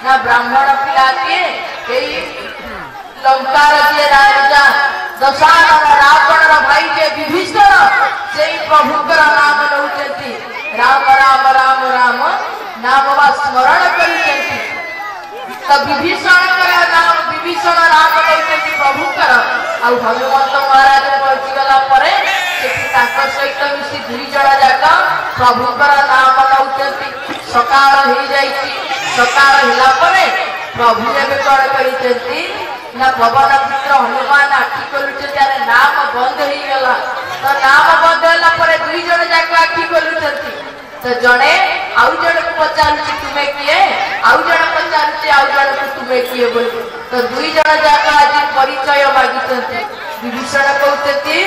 ना ब्राह्मण पिला किए लंकार जे राजा दशानन रावण भाई जे विभीषण से प्रभुकर नाम नौचंती राम राम राम राम नाम वा स्मरण करुचंती तो विभीषण नाम विभीषण नाम नौचंती प्रभुकर आ हनुमंत महाराज पहुंची गला परे सहित मिसी दुई जन जाक प्रभुकर नाम नौचंती सकाळ हो जाइछि सकाळ होला परे प्रभु एबे कण करिसेंती ना पवन पुत्र हनुमान आखि खोलुचे नाम बंद हो गला तो नाम बंद होला परे दुई जन जाक आखि खोलुचंती तो जड़े आउ जन को पचारुची तुमे किए आउ जन पचारुची आउ जन को तुमे किए बोल तो दुई जन जाक आज परिचय मागिचंती विभीषण कहते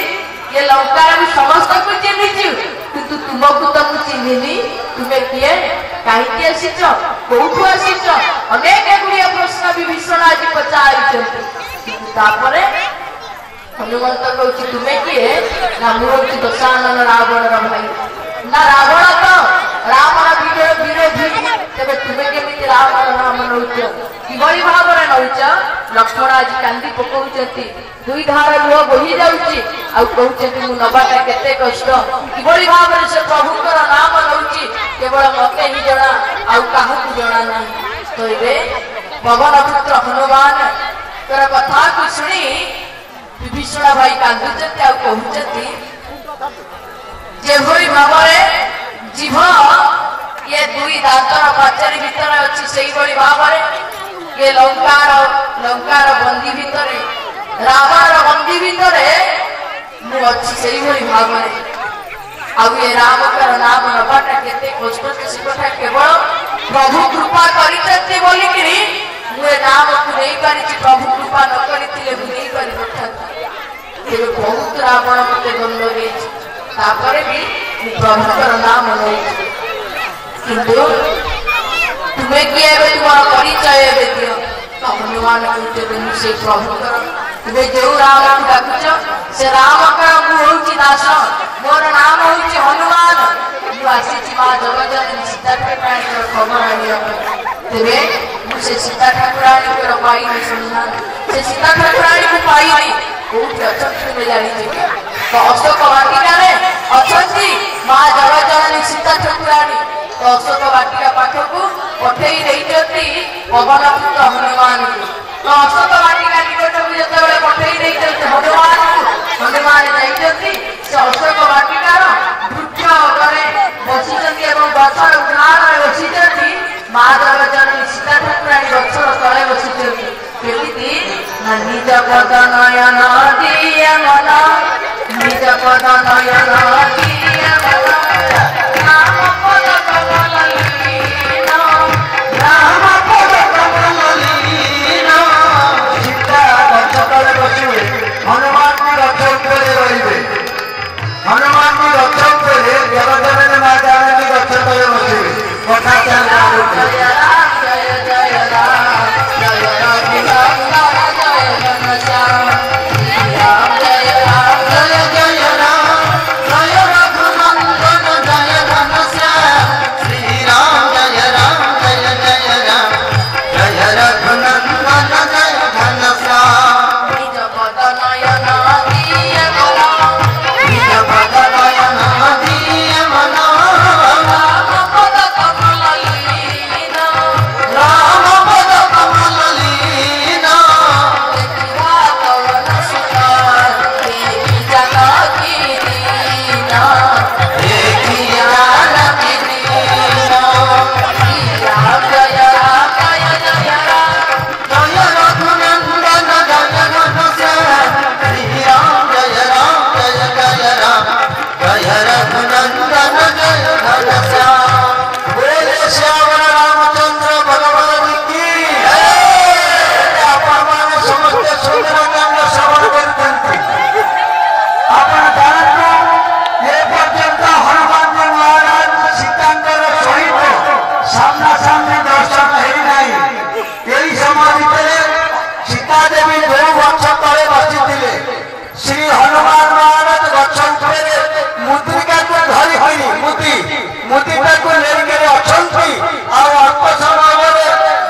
ये लंका भी समस्त को चिन्हिछु किंतु तुमको तो मु चिन्हिनी तुमे किए काहे आसीच कोठु आसीच अनेक गुड़िया प्रश्न विभीषण आज पचारिचंती तापरे हनुमंत कहछि तुमे किए ना मुरति दशानन रावण भाई ना रावण तो रावण विरोधी तेरे तुमे केमिति रावण नाम नौच किभଳି भाବରେ नौच लक्ष्मण आज कांदी पकाउचंती दुई धार लुह बोही जाउची आ कहउचंती मु नबाटा केते कष्ट किभଳି भाବରେ से प्रभुकर नाम नौची केवल मते ही जणा आ काहू जणा नाही तो एबे पवन पुत्र हनुमान तोर कथा को सुनी विभीषण भाई कांदुचंती आ कहउचंती जेभଳି भाବରେ जीव ये दुई दांतर पाचेरी भीतर अच्छी से भाव ये लंकार बंदी भितर रावण बंदी भितर मुझी से भाव आउ ये राम नाम नबाटा केते कष्ट से कथा केवल प्रभु कृपा करते बोलिकी मुझे नाम को नहीं पारी प्रभु कृपा न करते नहीं पारि बहुत रावण मत दंड तापर भी प्रभुकर नाम नहीं किंतु तुम्हें किए तुम परिचय दियो तो हनुमान कहते से प्रभुकर तुम्हें जो राम डाकुच से रामकर मुझे दास मोर नाम हूँ हनुमान मुझे माँ जगजननी सीता ठाकुराणी खबर आनिया तेरे मुझे सीता ठाकुराणी पाई सुना से सीता ठाकुराणी को पाई कौटी अच्छा तुम्हें जानी तो अशोक वाटिका अच्छा माँ जगजननी सीता ठाकुराणी तो अशोक वाटिका पाखक पठे पवन पुत्र हनुमान को तो अशोक वाटिका निकट को जो पठे हनुमान जाती से अशोक वाटिकार वृक्ष अगरे बसी गछर उड़ाण बसी माँ जगजननी सीता ठाकुराणी गछर तले बसी केमिति निज पद नयन दिए मन निज पद नयन दिए मन राम पद कमल लीन राम पद कमल लीन सीता गछ तले बसिबे हनुमान भी गछ उपरे रहिबे हनुमान भी गछ उपरे जगजननी माँ जानकी गछ तले बसिबे कथा चला जय राम जय जय राम जय राम मुद्रिका को लेकर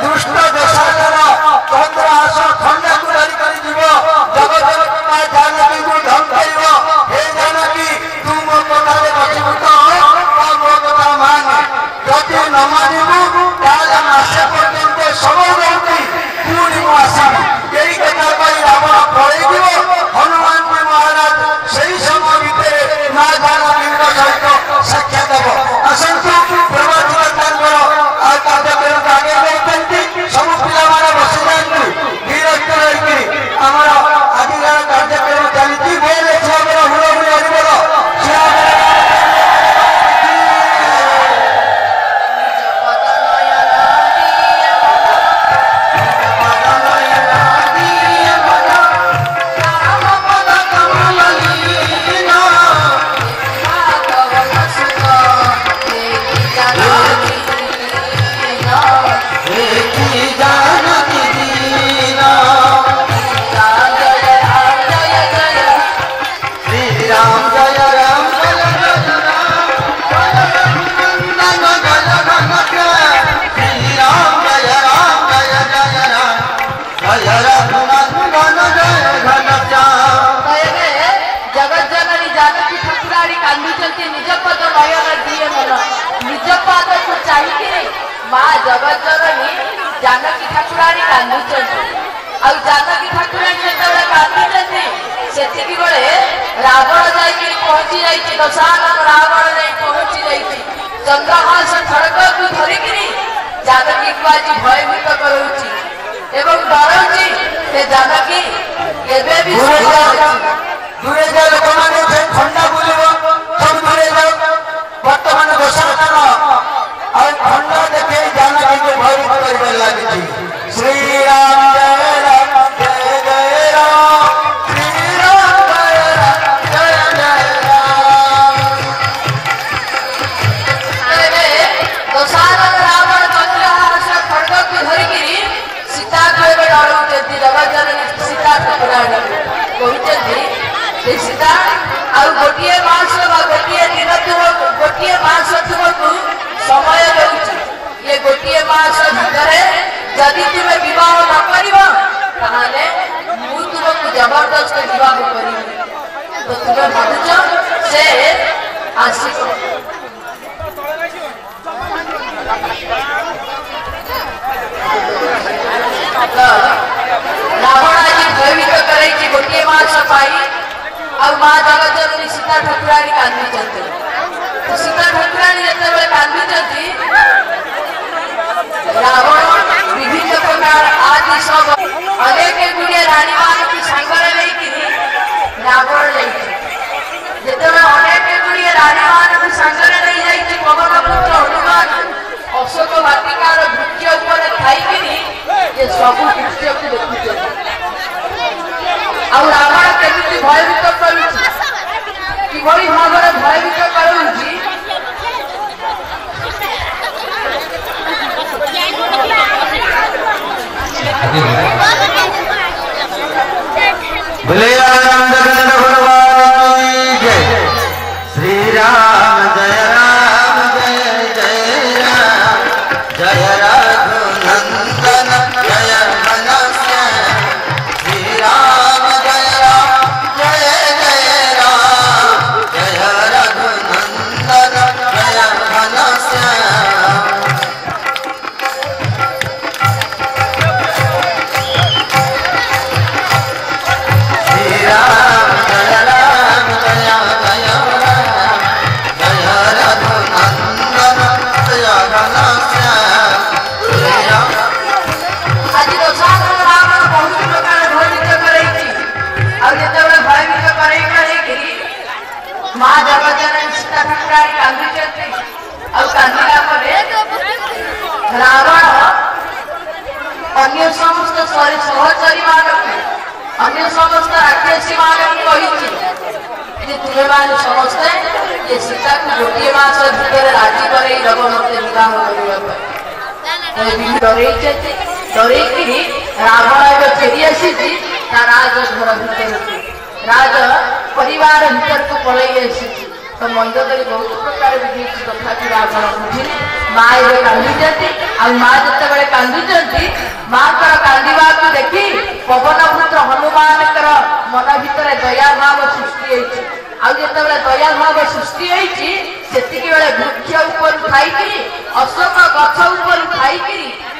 दुष्ट रावण जाइए पहुंची जाइए दशानन रावण जाई पहुंची जाइए चंद्रहास खड़ग को धरिकी जानकी को आज भयभीत करूची एवं डराउची से जानकी एबे भी दूरे जा लोक माने जे खंडा बुलिबो सब दूरे जाओ वर्तमान दशरथन आ खंडा देखे जानकी को भयभीत करबे लागी श्री राम जय राम जय जय राम श्री राम जय राम जय जय राम एबे दशानन रावण चंद्रहास खड़ग को धरिकी सीता को एबे डराउची जगत जननी सीता को कहते सीता आउ गोटे मास गोटे दिन गोटे मास तुमको समय देउछि ये गोटे मास भितर जदि तुमे विवाह न करिबो ताले मु तुमको जबरदस्त विवाह करिबि तो तुमे भाबुछ से आशिक रावण आज भयभीत करे गोटे मास पाई और माँ जगत जननी सीता ठाकुराणी कांदी तो सीता ठाकुराणी जिते कांदी रावण विभिन्न प्रकार आदि सब अनेक गुड़िया राणी मान की सांगरे लेकिन रावण जिते अनेक गुड़िया राणी मान की सांगरे नहीं जाइए पवन पुत्र हनुमान अशोक वाटिकार वृक्ष उपर खाई ये सब वृक्ष को देखुचे और रावण केमिति भयभीत करुछि किभଳି भाବରେ भयभीत करुछि बोले रामचंद्र भगवान की जय श्री राम जय राम जय जय राम जय रघुनंदन जय घनश्याम श्री राम जय राम जय जय राम जय रघुनंदन जय घनश्याम श्री राम जय राम जय जय राम जय रघुनंदन जय घनश्याम श्री राम आज दशानन रावण बहुत प्रकार भयभीत करैछि और जेतेबेले भयभीत करै माँ जगत जननी सीता ठाकुराणी कांदी और कांदिला परे रावण अन्य समस्त सहचरी मानक अन्य समस्त राक्षसी मानक कही तुम्हें मान समस्ते ये सीता को गोटे मास भितर राजी करे रघुमते विवाह डरई रावण फेरी आसी राज घर भितर राज परिवार भीतर को पलि तो मंदिर बहुत प्रकार विधि तथा रावण बुझिले माँ ए कांदी माँ जिते कांदी माँ कांदा को देखी पवन पुत्र हनुमान मन भीतर दया भाव सृष्टि आते दया भाव सृष्टि से वृक्ष उपर खाई अशोक गछ उपर खाई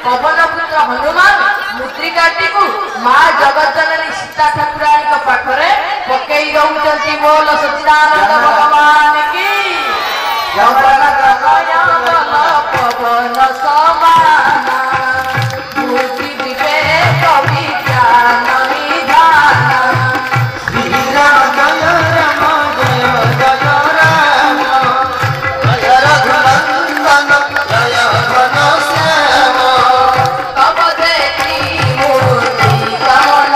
पवन पुत्र हनुमान मुद्रिकाटी को माँ जगत जननी सीता ठाकुराणी पाखरे पकई रोचंती बोल सच्चिदानंद भगवान की पवन समाना मूर्ति विवेक विज्ञान विधान श्री राम जय राम जय जय राम जय रघुनंदन जय घनश्याम तब देखी मूर्ति कमल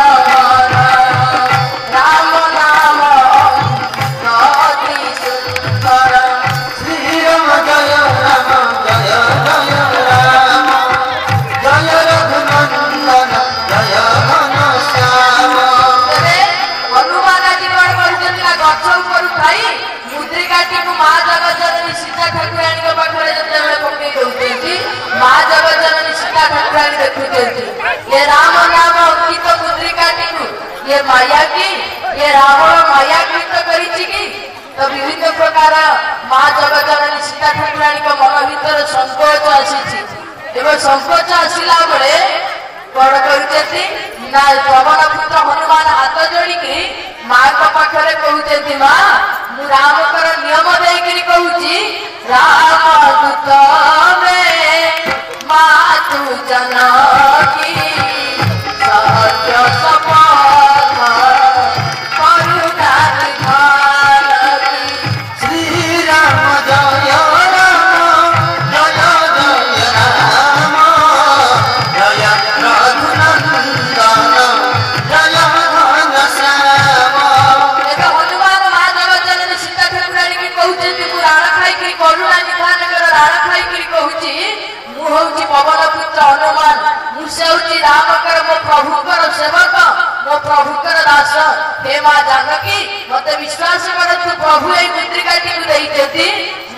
राम नाम अति सुंदर श्री राम जय राम जय जय राम जय रघुनंदन जय घनश्याम हनुमान आज कौन कर गछ ऊपर खाई मुद्रिकाटी को माँ जगत जननी सीता ठाकुराणी पाखे जो पकई दौरान माँ जगत जननी सीता ठाकुराणी देखुं ये राम नाम अंकित मुद्रिकाटी को ये माया की ये रावण माया कृत करी तो विभिन्न प्रकार माँ जगत जननी सीता ठाकुराणी मन भीतर संकोच आसी संकोच आसला बेले कौन कर पवन पुत्र हनुमान हाथ जोड़ी माँ को पाखरे कहते माँ मु राम कर नियम देकरी कहूची राम दूत में माँ तू जनकी सत्य सपथ करुणा निधानकी श्री राम जय राम जय जय राम जय रघुनंदन जय घन श्याम। हनुमान माधव जननी सीता ठाकुराणी की कहते राण खाई करुणा निधान राण खाई कहूची मु हूँ पवन पुत्र हनुमान मुझे रामकर मो प्रभुकर सेवक मो प्रभुकर दास हे माँ जानकी मत विश्वास कर तू प्रभु ये मुद्रिकाटी को देते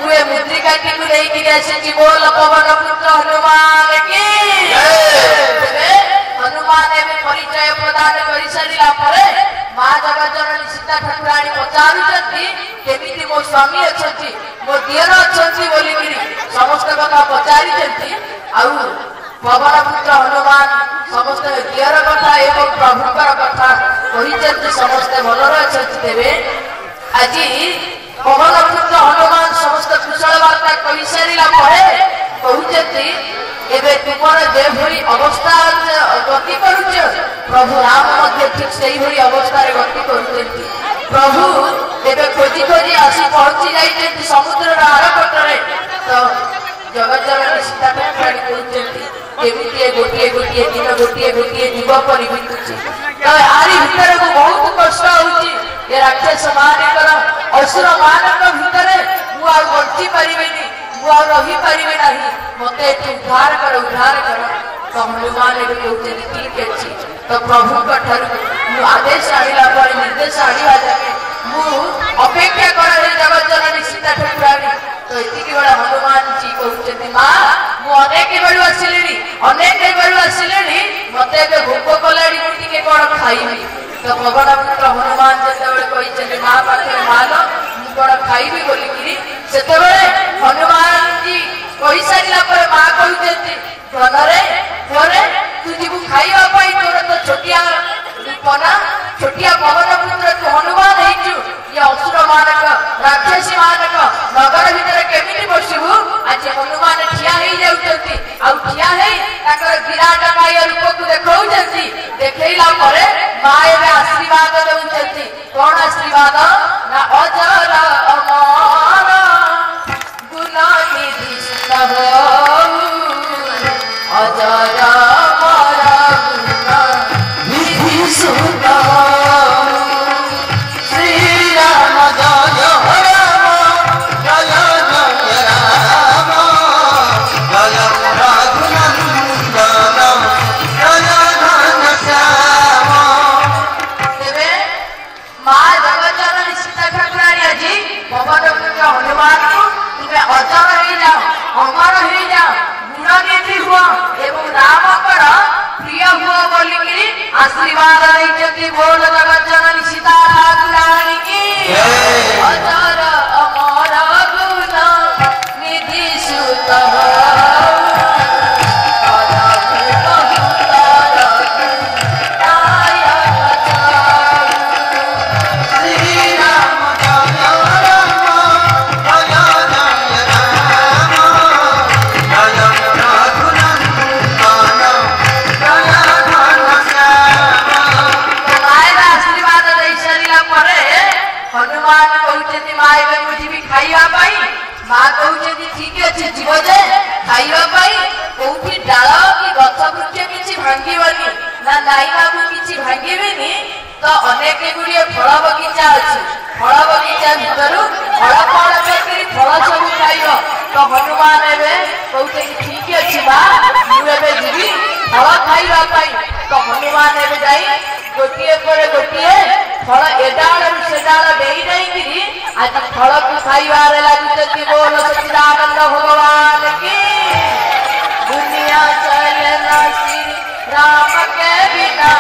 मुझे मुद्रिकाटी को लेकिन आसी बोल पवन पुत्र हनुमान की हनुमान एवं परिचय प्रदान कर सारा पर माँ जगज्जननी सीता ठाकुराणी पचारुंट केमी मो स्वामी अच्छा मो दियर अच्छा बोलिकी समस्त कथा पचारि पवन पुत्र हनुमान समस्त दियर कथा एवं प्रभुकर कथा कही समस्ते भलर अच्छा तेरे आज पवन पुत्र हनुमान समस्त कुशल वार्ता कही सारा कहते एबे तुमर जेभली अवस्था गति करुच प्रभु राम ठीक से अवस्था गति कर प्रभु एबे खोजी खोजी आसी पहुंची जाइए समुद्र आरपटे तो जगज्जननी सीता ठाकुराणी कहते केमिति गोटे गोटे दिन गोटे गोटे जीव पर बीतुची तो आरी भितर को बहुत कष्ट होची ये राक्षस मानकर असुर मानक भितर मु आ बंची परिबेनी मु आ रही परिबे नाही मते उद्धार कर तो हनुमान कहते ठीक अच्छी तो प्रभु आदेश आनिला निर्देश आनिला जाके मु अपेक्षा कर जगज्जननी सीता ठाकुराणी तो ये बड़ा हनुमान जी कहते माँ मुझे बेलू आसिले मत भोक कला मुझे कौन खाइबी तो पवन पुत्र हनुमान जो कहते माँ पाखे माल मुझे कौन खाइबी बोलिकी से हनुमान जी कही सारा माँ कहते घरे तू जीव खाइबा तोर तो छोटिया पना छोटिया पवन पुत्र तू हनुमान हो ये असुर मानक राक्षसी मानक नगर भितर केमिति बसबू आज हनुमान ठिया हो जाउछंती आ ठिया हेई ताकर विराट काय रूप को देखौछंती देखैला परे मां एबे आशीर्वाद देउछंती कोन आशीर्वाद ना अजर अमर गुणनिधि सब अजर अमर गुणनिधि सुत हनुमान को तुम्हें अजर हो जाओ अमर हो जाओ गुणनिधि हुआ एवं राम कर प्रिय हुआ बोलिकी आशीर्वाद नहीं बोल जगज्जननी सीता ठाकुराणी की अजर अमर गुण निधि सुत माँ कहते ठीक अच्छे जीव जे खाइबाई कौटी डाल कि गछ वृक्ष किसी भांगीबनी ना नाई बाबू किसी भांगीबेनी तो अनेक गुड़िए फल बगीचा अच्छी फल बगीचा भितर फल फल फल सब खाइब तो हनुमान एवं कहते ठीक अच्छे माँ मुझे जीवी फल खाइबाई तो हनुमान एवं जाई गोटे पर गोटे फल एडाड़ से डाड़ डेई डेई आज फल को खाइबार लगी बोल सच्चिदानंद भगवान की दुनिया चले ना श्री राम के बिना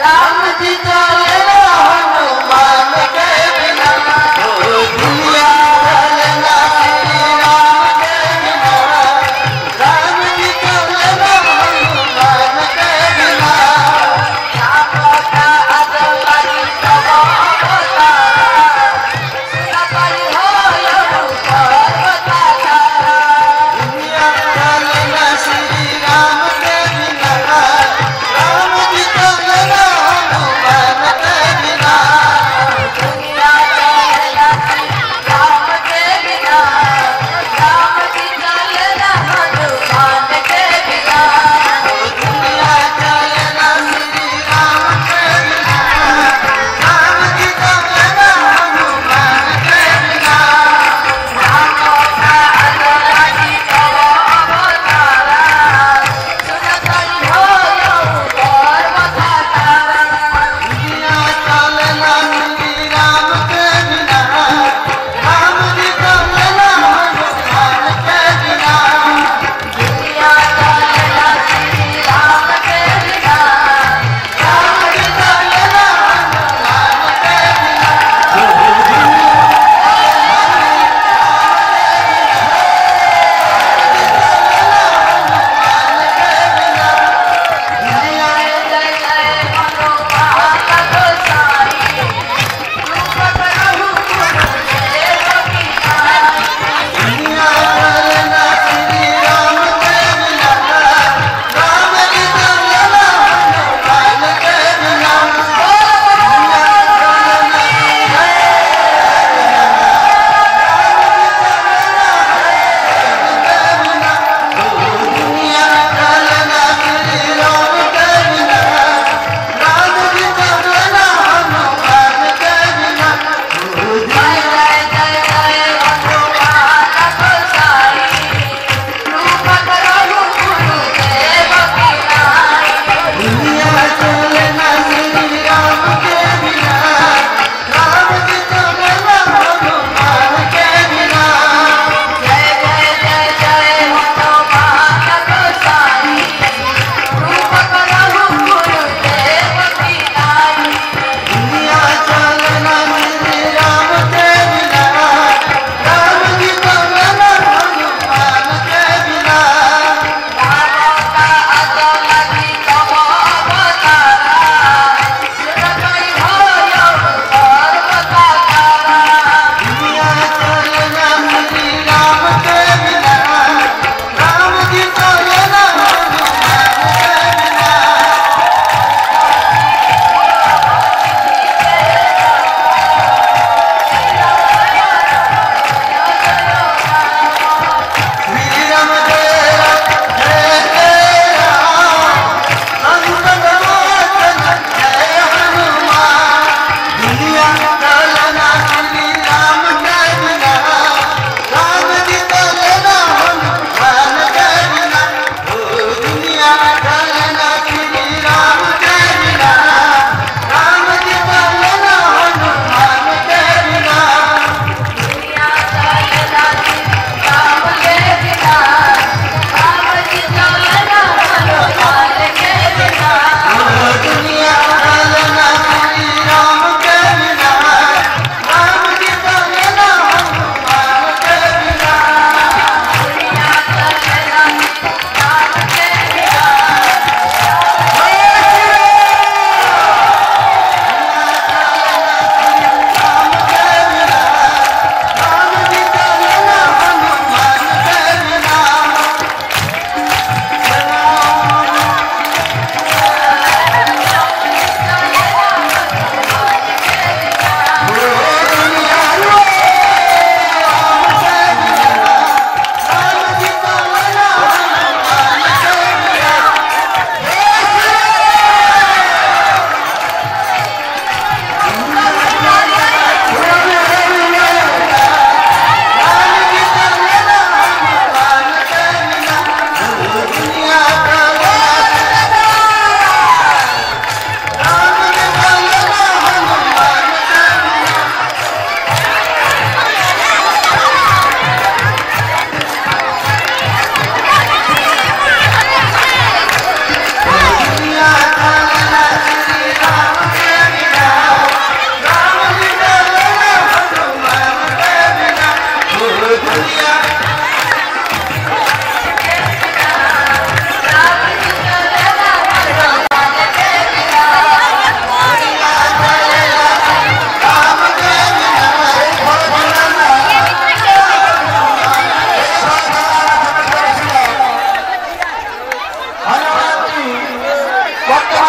राम जी चले ना हनुमान के बिना दुनिया चले ना श्री राम के बिना राम जी चले ना हनुमान के बिना राम का अदल सब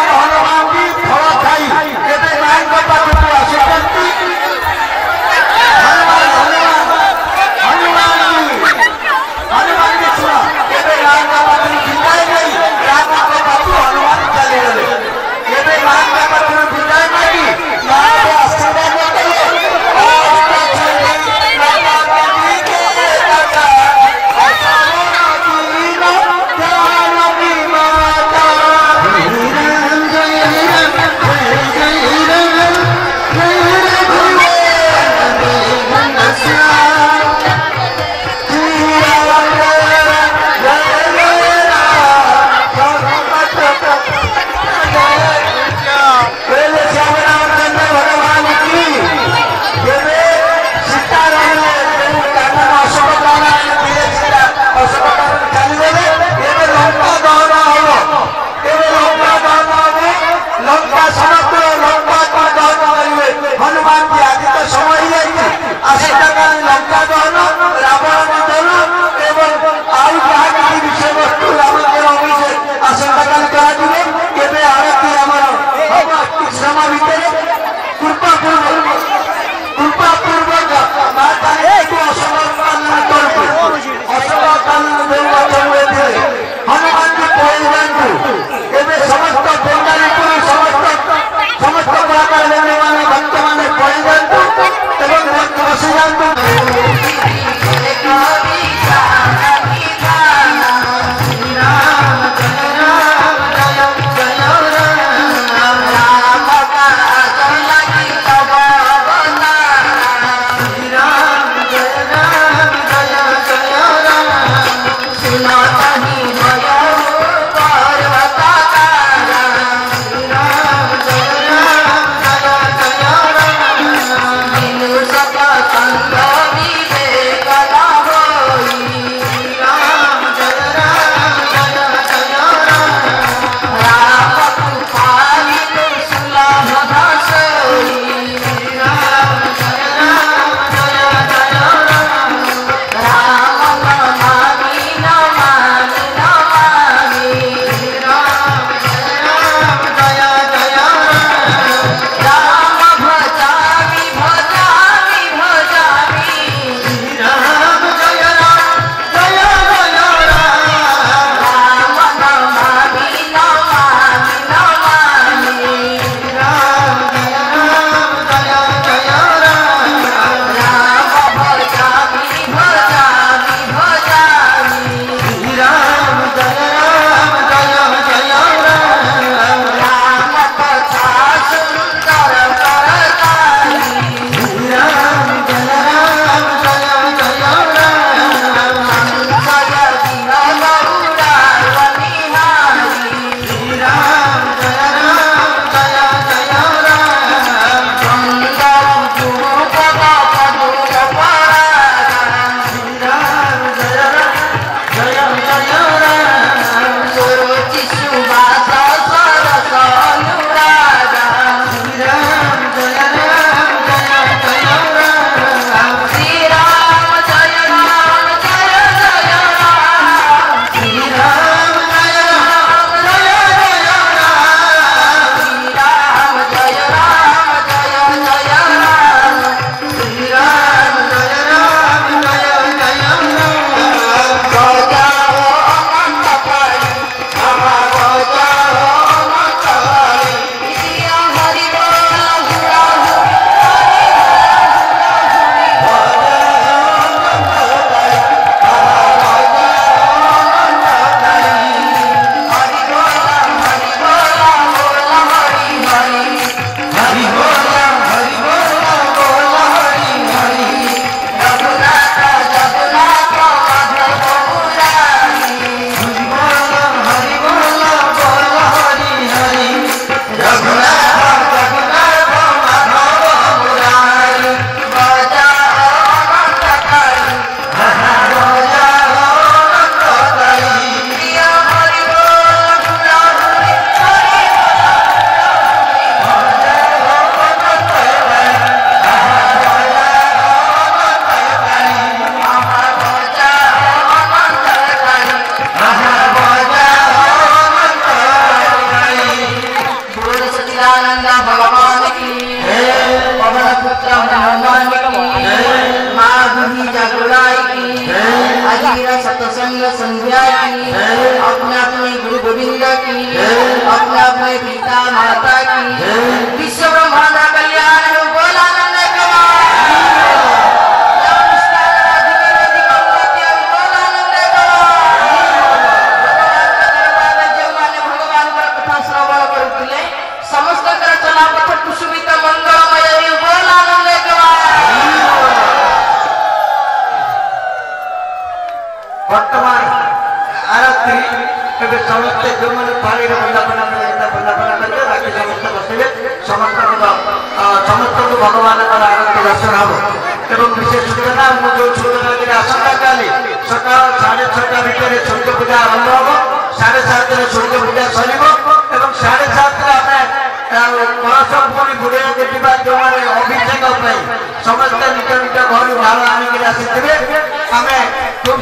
हनुमान जी फल खाई केते मां को पाखु आसुचंती हनुमान जी सुन केते मां को पाखु विदाय नहीं राम को पाखु हनुमान चले गले केते मां को पाखु विदाय नहीं मां को आशीर्वाद कले और चले राम जी के दाता जानकी माता ଏବେ ସମସ୍ତେ ଯେଉଁମାନେ ପାଣିରେ ବନ୍ଦାପନା କରିବେ ବାକି ସମସ୍ତେ ବସିବେ ସମସ୍ତଙ୍କୁ ଭଗବାନଙ୍କର ଆନନ୍ଦ ଦର୍ଶନ ହେବ। ଏବଂ ବିଶେଷ ସୂଚନା ମୁଁ ଯେଉଁ ସୂଚନା ଆସନ୍ତାକାଲି ସକାଳ 6:30 ଭିତରେ ସୂର୍ଯ୍ୟ ପୂଜା ଆରମ୍ଭ ହେବ। 7:30ରେ ସୂର୍ଯ୍ୟ ପୂଜା ସରିବ ଏବଂ 7:30ରେ ଆମେ କଳସ ପୁଣି ବୁଡ଼େଇବାକୁ ଯିବା। ଯେଉଁମାନେ ଅଭିଷେକ ପାଇଁ ସମସ୍ତେ ନିଜ ନିଜ ଘରୁ ଢାଳ ଆଣିକି ଆସିଥିବେ ଆମେ ଖୁବ୍